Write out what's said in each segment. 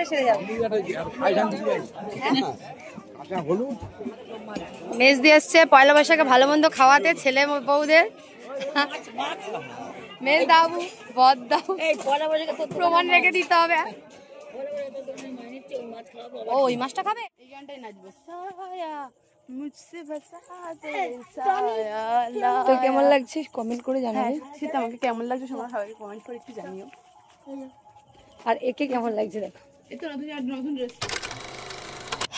মাগলে সেরে যাবে। মেজ দিয়ে এসছে পয়লা বৈশাখে ভালো মন্দ খাওয়াতে ছেলে বউদের। মেজ দাবু বদ দাও প্রমাণ রেখে দিতে হবে। ও ওই মাছটা খাবে, এই গানটাই নাচবো। তো কেমন লাগছে কমেন্ট করে জানাবে। সেটা আমাকে কেমন লাগছে সবাই কমেন্ট করে একটু জানিও। আর একে কেমন লাগছে দেখো, এটা নতুন ড্রেস।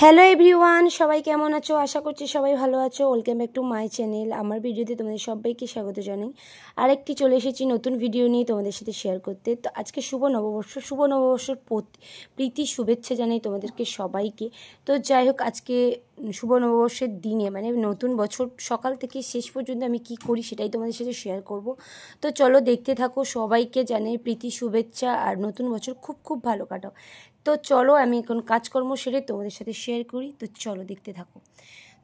হ্যালো এভরিওয়ান, সবাই কেমন আছো? আশা করছি সবাই ভালো আছো। Welcome back to my channel. আমার ভিডিওতে তোমাদের সবাইকে স্বাগত জানাই। আরেকটি চলে এসেছি নতুন ভিডিও নিয়ে তোমাদের সাথে শেয়ার করতে। তো আজকে শুভ নববর্ষের প্রীতি শুভেচ্ছা জানাই তোমাদেরকে সবাইকে। তো যাই হোক, আজকে শুভ নববর্ষের দিনে মানে নতুন বছর সকাল থেকে শেষ পর্যন্ত আমি কি করি সেটাই তোমাদের সাথে শেয়ার করব। তো চলো দেখতে থাকো। সবাইকে জানাই প্রীতি শুভেচ্ছা, আর নতুন বছর খুব খুব ভালো কাটাও। তো চলো আমি এখন কাজকর্ম সেরে তোমাদের সাথে শেয়ার করি। তো চলো দেখতে থাকো।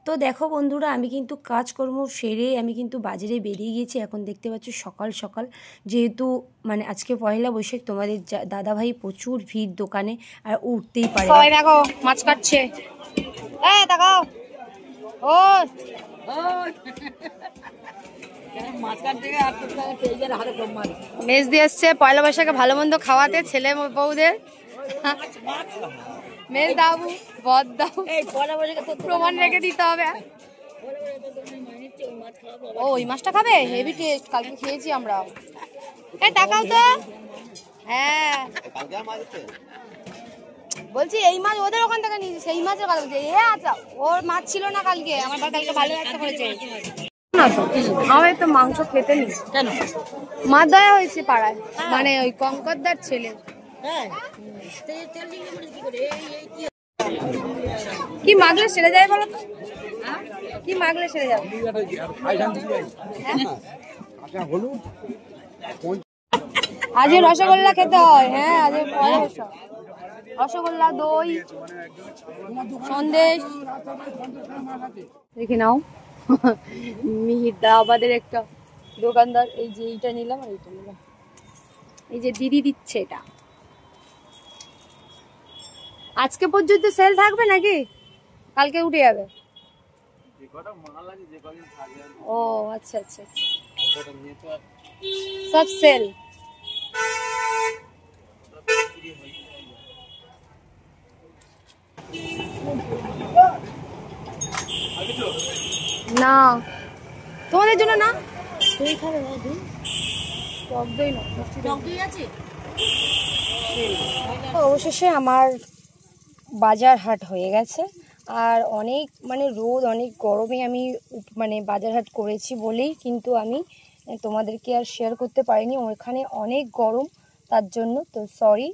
তো দেখো বন্ধুরা, আমি কিন্তু কাজকর্ম সেরে আমি কিন্তু বাজারে বেরিয়ে গিয়েছি। এখন দেখতে পাচ্ছ সকাল সকাল, যেহেতু মানে আজকে পয়লা বৈশাখ, তোমাদের দাদাভাই প্রচুর ভিড় দোকানে, আর উঠতেই পারে। সবাই দেখো মাছ কাটছে, দেখাও ও মেজ দিয়ে এসছে পয়লা বৈশাখে ভালো মন্দ খাওয়াতে ছেলে বউদের। মেজ দাবু বদ দাও প্রমাণ রেখে দিতে হবে। ও ওই মাছটা খাবে, হেভি টেস্ট, কালকে খেয়েছি আমরা। তাকাও তো, হ্যাঁ বলছি এই মাছ ওদের ওখান থেকে নিয়েছি, সেই মাছের কথা বলছি। আচ্ছা ওর মাছ ছিল না কালকে, আমার কালকে ভালো একটা করেছে। আমার তো মাংস খেতে নি কেন, মাছ দেওয়া হয়েছে পাড়ায়, মানে ওই কঙ্করদার ছেলে। কি মাগলে সেরে যায় বলো তো, কি মাগলে সেরে যাবে। আজ রসগোল্লা খেতে হয়, হ্যাঁ আজ রসগোল্লা, দই, সন্দেশ। দেখে নাও মিহিরদা আমাদের একটা দোকানদার। এই যে এইটা নিলাম আর এইটা নিলাম, এই যে দিদি দিচ্ছে এটা। আজকে পর্যন্ত সেল থাকবে নাকি কালকে উঠে যাবে? ও আচ্ছা আচ্ছা, সব সেল। না তোমাদের জন্য না, অবশেষে আমার বাজার হাট হয়ে গেছে। আর অনেক মানে রোদ, অনেক গরমে আমি মানে বাজার হাট করেছি বলেই কিন্তু আমি তোমাদেরকে আর শেয়ার করতে পারিনি। ওখানে অনেক গরম, তার জন্য তো সরি।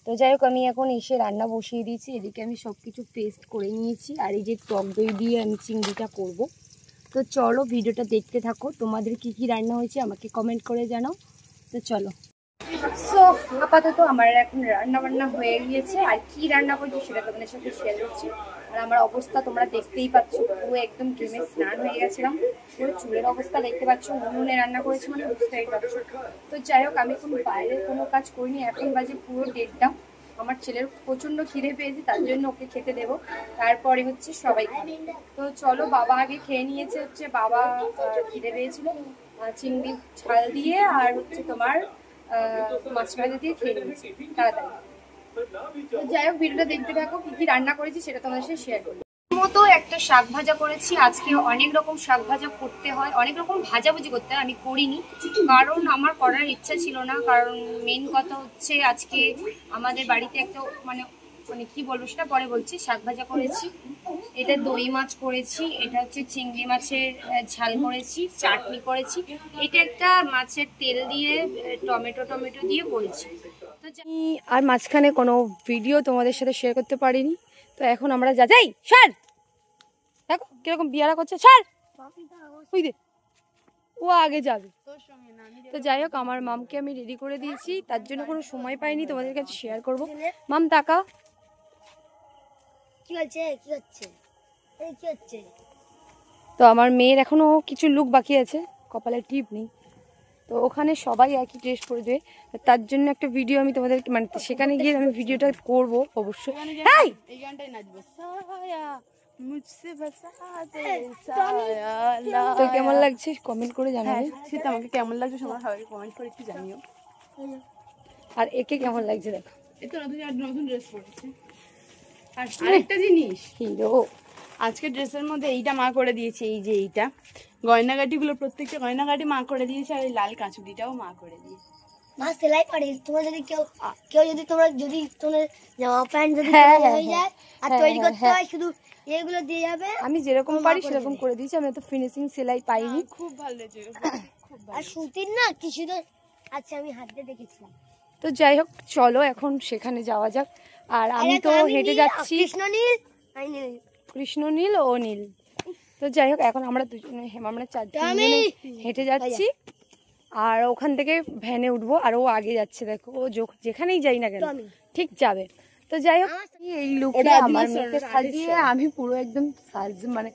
তো যাই হোক, আমি এখন এসে রান্না বসিয়ে দিয়েছি। এদিকে আমি সব কিছু পেস্ট করে নিয়েছি, আর এই যে টক দই দিয়ে আমি চিংড়িটা করব। তো চলো ভিডিওটা দেখতে থাকো। তোমাদের কি কি রান্না হয়েছে আমাকে কমেন্ট করে জানাও। তো চলো। সো আপাতত আমার এখন রান্না বান্না হয়ে গিয়েছে, আর কি রান্না করছি সেটা তোমাদের সাথে শেয়ার করছি। আর আমার অবস্থা তোমরা দেখতেই পাচ্ছ, পুরো একদম ঘেমে স্নান হয়ে গেছিলাম। পুরো চুলের অবস্থা দেখতে পাচ্ছ, উনুনে রান্না করেছি মানে বুঝতেই পারছো। তো যাই হোক, আমি কোনো বাইরে কোনো কাজ করিনি। এখন বাজে পুরো 1:30। আমার ছেলের প্রচণ্ড খিদে পেয়েছে, তার জন্য ওকে খেতে দেবো, তারপরে হচ্ছে সবাই খাবে। তো চলো, বাবা আগে খেয়ে নিয়েছে, হচ্ছে বাবা খিদে পেয়েছিল চিংড়ি ঝাল দিয়ে, আর হচ্ছে তোমার মাছ ভাজা দিয়ে খেয়ে নিয়েছি তাড়াতাড়ি। তো যাই হোক, ভিডিওটা দেখতে থাকো, কি কি রান্না করেছি সেটা তোমাদের সাথে শেয়ার করবো। মতো একটা শাক ভাজা করেছি। আজকে অনেক রকম শাক ভাজা করতে হয়, অনেক রকম ভাজাভুজি করতে হয়, আমি করিনি কারণ আমার করার ইচ্ছা ছিল না। কারণ মেন কথা হচ্ছে আজকে আমাদের বাড়িতে একটা মানে মানে কি বলবো সেটা পরে বলছি। শাক ভাজা করেছি, এটা দই মাছ করেছি, এটা হচ্ছে চিংড়ি মাছের ঝাল করেছি, চাটনি করেছি, এটা একটা মাছের তেল দিয়ে টমেটো দিয়ে করেছি। তো আর মাঝখানে কোনো ভিডিও তোমাদের সাথে শেয়ার করতে পারিনি। তো এখন আমরা যাই, স্যার দেখো কিরকম বিয়ারা করছে, স্যার ওই দে ও আগে যাবে। তো যাই হোক, আমার মামকে আমি রেডি করে দিয়েছি, তার জন্য কোনো সময় পাইনি তোমাদের কাছে শেয়ার করব। মাম তাকা, কি হচ্ছে কি হচ্ছে এই কি হচ্ছে। তো আমার মেয়ের এখনো কিছু লুক বাকি আছে, কপালে টিপ নেই। তো ওখানে সবাই একই ড্রেস পরবে, তার জন্য একটা ভিডিও আমি তোমাদেরকে মানে সেখানে গিয়ে আমি ভিডিওটা করব অবশ্যই। এই গানটাই নাচবো, সায়া মুঝসে বাসাতে তো কেমন লাগছে কমেন্ট করে জানাবে। সেটা আমাকে কেমন লাগছে সবাই কমেন্ট করে একটু জানিও। আর একে কেমন লাগছে দেখো, এই তো নতুন ড্রেস পরেছে। আর আরেকটা জিনিস, হিরো আজকে ড্রেসের মধ্যে এইটা মা করে দিয়েছে, এই যে এইটা গয়নাগাটিগুলো প্রত্যেকটা গয়নাগাটি মা করে দিয়েছে, আর এই লাল কাঁচুরিটাও মা করে দিয়েছে। মা সেলাই পারে। তোমরা যদি কেউ যদি তোমার জামা প্যান্ট যদি হয়ে যায় আর তৈরি করতে হয় শুধু এগুলো দিয়ে যাবে। আমি যেরকম পারি সেরকম করে দিয়েছি, আমি তো ফিনিশিং সেলাই পাইনি। খুব ভালো লেগেছে, খুব ভালো। আর সুতির না কিছু তো আচ্ছা আমি হাতে দেখেছিলাম। তো যাই হোক চলো এখন সেখানে যাওয়া যাক। আর আমি তো হেঁটে যাচ্ছি, কৃষ্ণ নীল ও নীল। তো যাই হোক এখন আমরা দুজনে আমরা চারজনে হেঁটে যাচ্ছি, আর ওখান থেকে ভ্যানে উঠবো, আর ও আগে যাচ্ছে দেখো, ও যেখানেই যাই না কেন ঠিক যাবে। তো যাই হোক এই লুকে আমার মেয়েকে সাজিয়ে আমি পুরো একদম মানে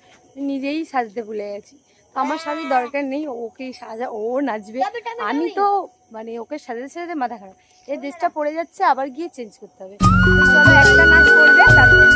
নিজেই সাজতে ভুলে গেছি। আমার শাড়ির দরকার নেই, ওকে সাজা, ও নাচবে, আমি তো মানে ওকে সাজাতে সাজাতে মাথা খারাপ। এই ড্রেসটা পরে যাচ্ছে, আবার গিয়ে চেঞ্জ করতে হবে। চলো একটা নাচ করবে তারপর।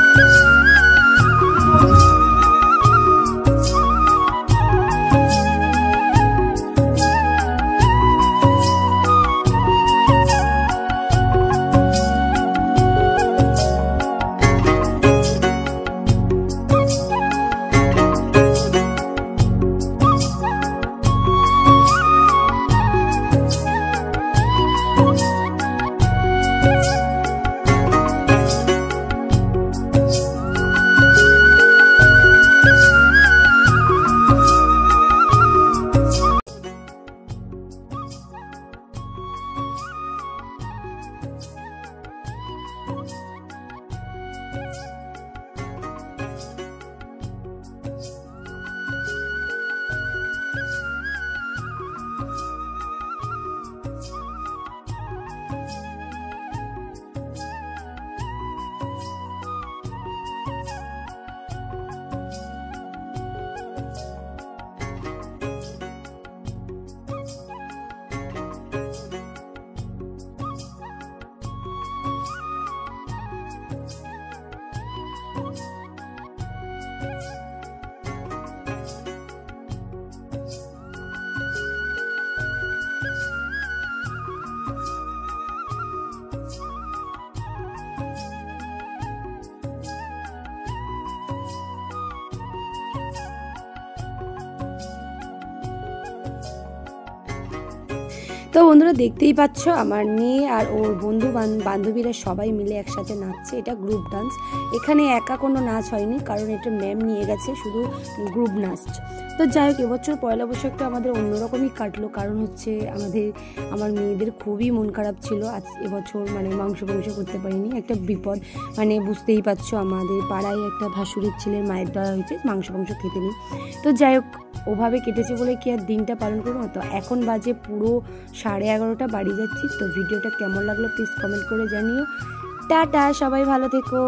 তো বন্ধুরা দেখতেই পাচ্ছ আমার মেয়ে আর ওর বান্ধবীরা সবাই মিলে একসাথে নাচছে। এটা গ্রুপ ডান্স, এখানে একা কোনো নাচ হয়নি, কারণ এটা ম্যাম নিয়ে গেছে শুধু গ্রুপ নাচ। তো যাই হোক এবছর পয়লা বৈশাখটা আমাদের অন্যরকমই কাটলো, কারণ হচ্ছে আমার মেয়েদের খুবই মন খারাপ ছিল আজ এবছর, মানে মাংস করতে পারিনি, একটা বিপদ, মানে বুঝতেই পারছো আমাদের পাড়ায় একটা ভাসুরের ছেলের মায়ের দেওয়া হয়েছে, মাংস খেতে নেই। তো যাই হোক ওভাবে কেটেছে বলে কি আর দিনটা পালন করবো না। তো এখন বাজে পুরো 11:30, বাড়ি যাচ্ছি। তো ভিডিওটা কেমন লাগলো প্লিজ কমেন্ট করে জানিও। টাটা, সবাই ভালো থেকো।